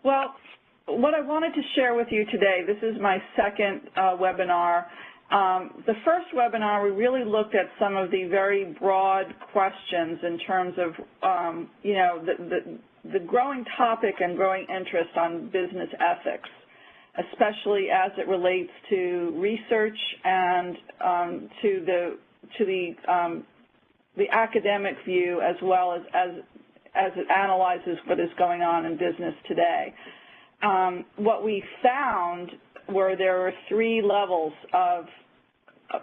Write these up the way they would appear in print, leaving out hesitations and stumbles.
Well, what I wanted to share with you today, this is my second webinar. The first webinar, we really looked at some of the very broad questions in terms of, you know, the growing topic and growing interest on business ethics, especially as it relates to research and to the academic view, as well as it analyzes what is going on in business today. What we found were there were 3 levels of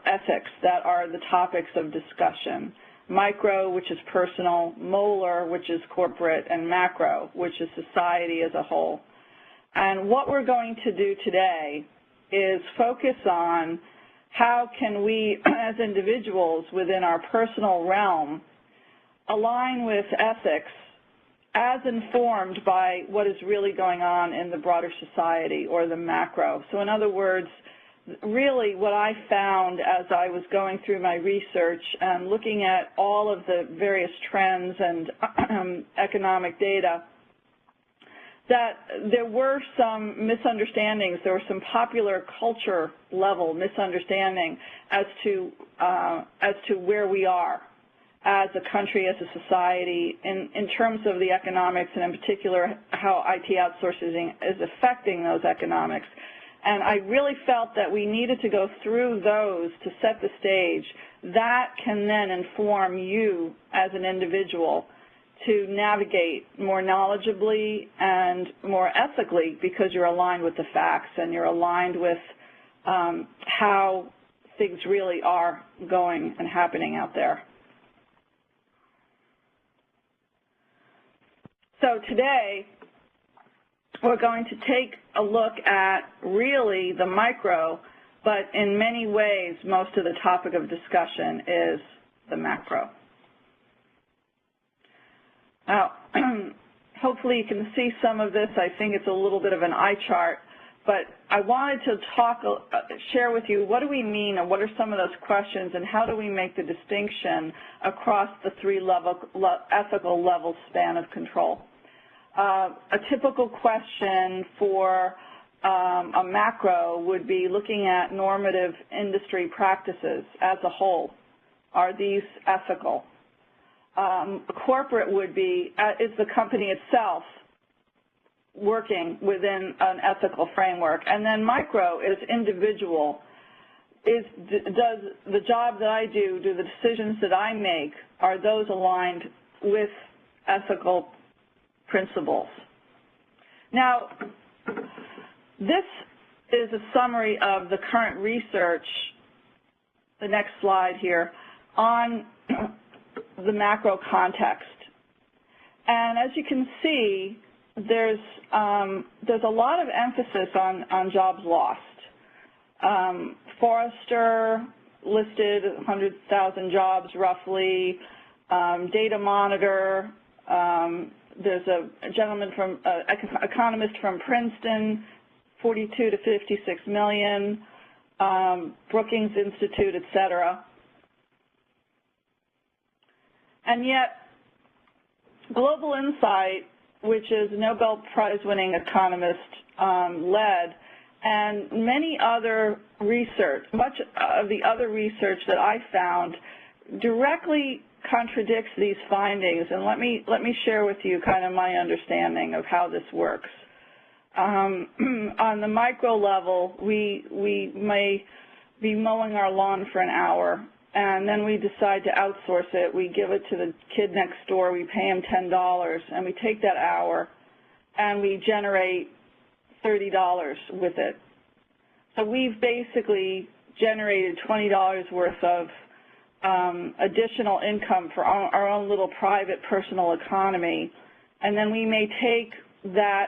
ethics that are the topics of discussion: micro, which is personal; molar, which is corporate; and macro, which is society as a whole. And what we're going to do today is focus on how can we, as individuals within our personal realm, align with ethics as informed by what is really going on in the broader society, or the macro. So in other words, really what I found as I was going through my research and looking at all of the various trends and economic data, that there were some misunderstandings, there were some popular culture level misunderstanding as to where we are as a country, as a society, in terms of the economics, and in particular how IT outsourcing is affecting those economics. And I really felt that we needed to go through those to set the stage. That can then inform you as an individual to navigate more knowledgeably and more ethically, because you're aligned with the facts and you're aligned with how things really are going and happening out there. So today, we're going to take a look at really the micro, but in many ways, most of the topic of discussion is the macro. Now, hopefully you can see some of this. I think it's a little bit of an eye chart, but I wanted to share with you what do we mean, and what are some of those questions, and how do we make the distinction across the 3 ethical level span of control. A typical question for a macro would be looking at normative industry practices as a whole. Are these ethical? Corporate would be, is the company itself working within an ethical framework? And then micro is individual. Does the job that I do the decisions that I make, are those aligned with ethical principles? Now, this is a summary of the current research, the next slide here, on the macro context. And as you can see, there's a lot of emphasis on jobs lost. Forrester listed 100,000 jobs roughly. Data Monitor, there's a gentleman from, economist from Princeton, 42 to 56 million, Brookings Institute, et cetera. And yet, Global Insight, which is Nobel Prize-winning economist led, and many other research, much of the other research that I found directly contradicts these findings. And let me share with you kind of my understanding of how this works. On the micro level, we may be mowing our lawn for an hour, and then we decide to outsource it. We give it to the kid next door. We pay him $10, and we take that hour, and we generate $30 with it. So we've basically generated $20 worth of additional income for our own little private personal economy, and then we may take that,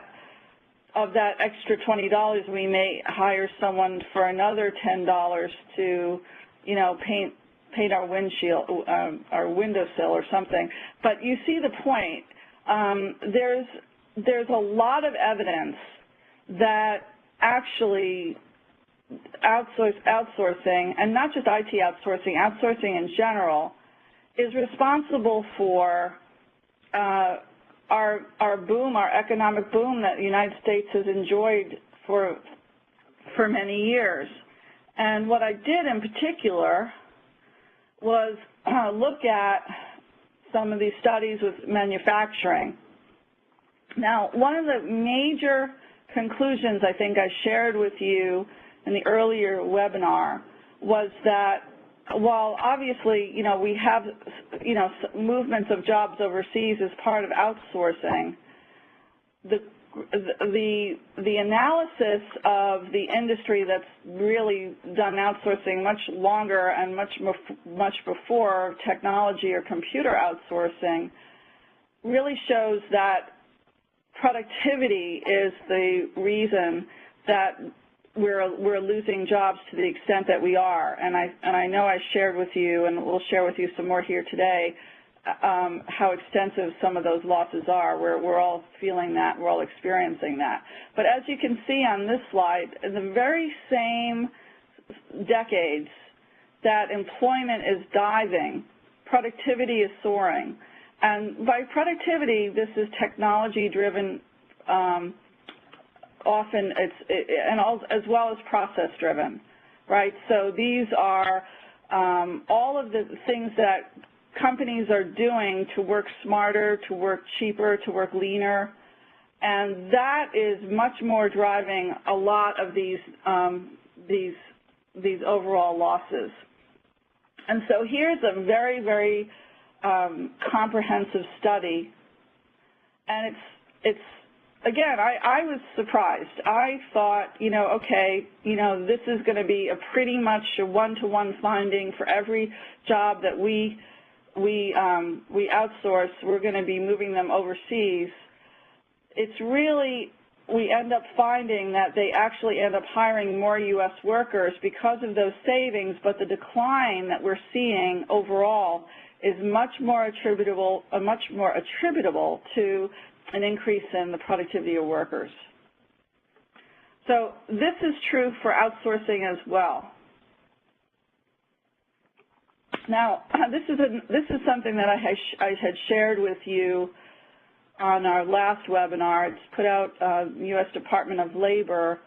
of that extra $20, we may hire someone for another $10 to, you know, paint our windshield, our windowsill or something. But you see the point. There's a lot of evidence that actually outsourcing, and not just IT outsourcing, outsourcing in general, is responsible for our boom, our economic boom that the United States has enjoyed for many years. And what I did in particular was look at some of these studies with manufacturing. Now, one of the major conclusions I think I shared with you in the earlier webinar was that while obviously, we have, movements of jobs overseas as part of outsourcing, the analysis of the industry that's really done outsourcing much longer and much before technology or computer outsourcing really shows that productivity is the reason that we're losing jobs to the extent that we are. And I know I shared with you, and we'll share with you some more here today, how extensive some of those losses are. We're all feeling that, we're all experiencing that. But as you can see on this slide, in the very same decades that employment is diving, productivity is soaring. And by productivity, this is technology-driven, often as well as process-driven, right? So these are all of the things that companies are doing to work smarter, to work cheaper, to work leaner, and that is much more driving a lot of these overall losses. And so here's a very, very comprehensive study, and it's again, I was surprised. I thought, okay, this is going to be a pretty much a one-to-one finding for every job that we outsource. We're going to be moving them overseas. It's really, we end up finding that they actually end up hiring more U.S. workers because of those savings, but the decline that we're seeing overall is much more attributable to an increase in the productivity of workers. So this is true for outsourcing as well. Now, this is something that I had shared with you on our last webinar. It's put out U.S. Department of Labor,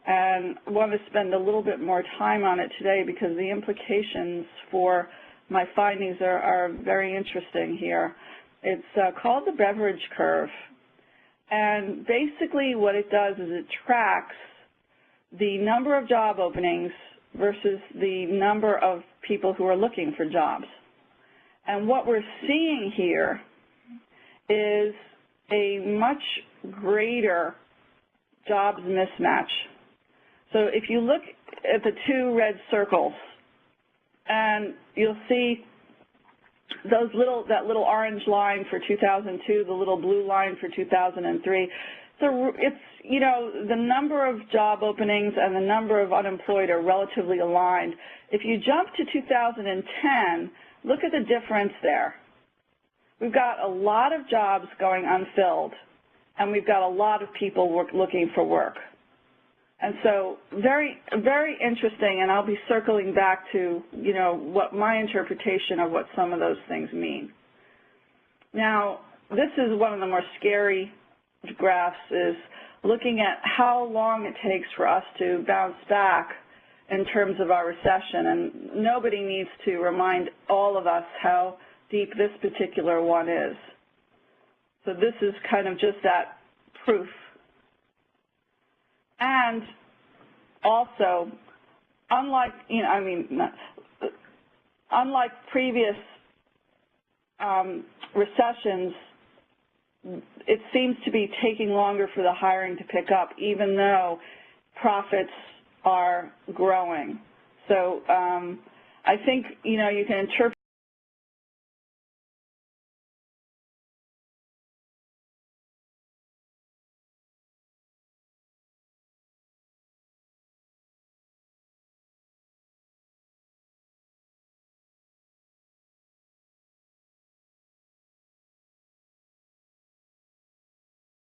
and I want to spend a little bit more time on it today because the implications for my findings are very interesting here. It's called the Beverage Curve, and basically what it does is it tracks the number of job openings versus the number of people who are looking for jobs. And what we're seeing here is a much greater jobs mismatch. So if you look at the two red circles, and you'll see that little orange line for 2002, the little blue line for 2003. So it's, the number of job openings and the number of unemployed are relatively aligned. If you jump to 2010, look at the difference there. We've got a lot of jobs going unfilled, and we've got a lot of people looking for work. And so very, very interesting, and I'll be circling back to, what my interpretation of what some of those things mean. Now, this is one of the more scary graphs, is looking at how long it takes for us to bounce back in terms of our recession. And nobody needs to remind all of us how deep this particular one is. So this is kind of just that proof. And also, unlike, unlike previous recessions, it seems to be taking longer for the hiring to pick up, even though profits are growing. So I think, you can interpret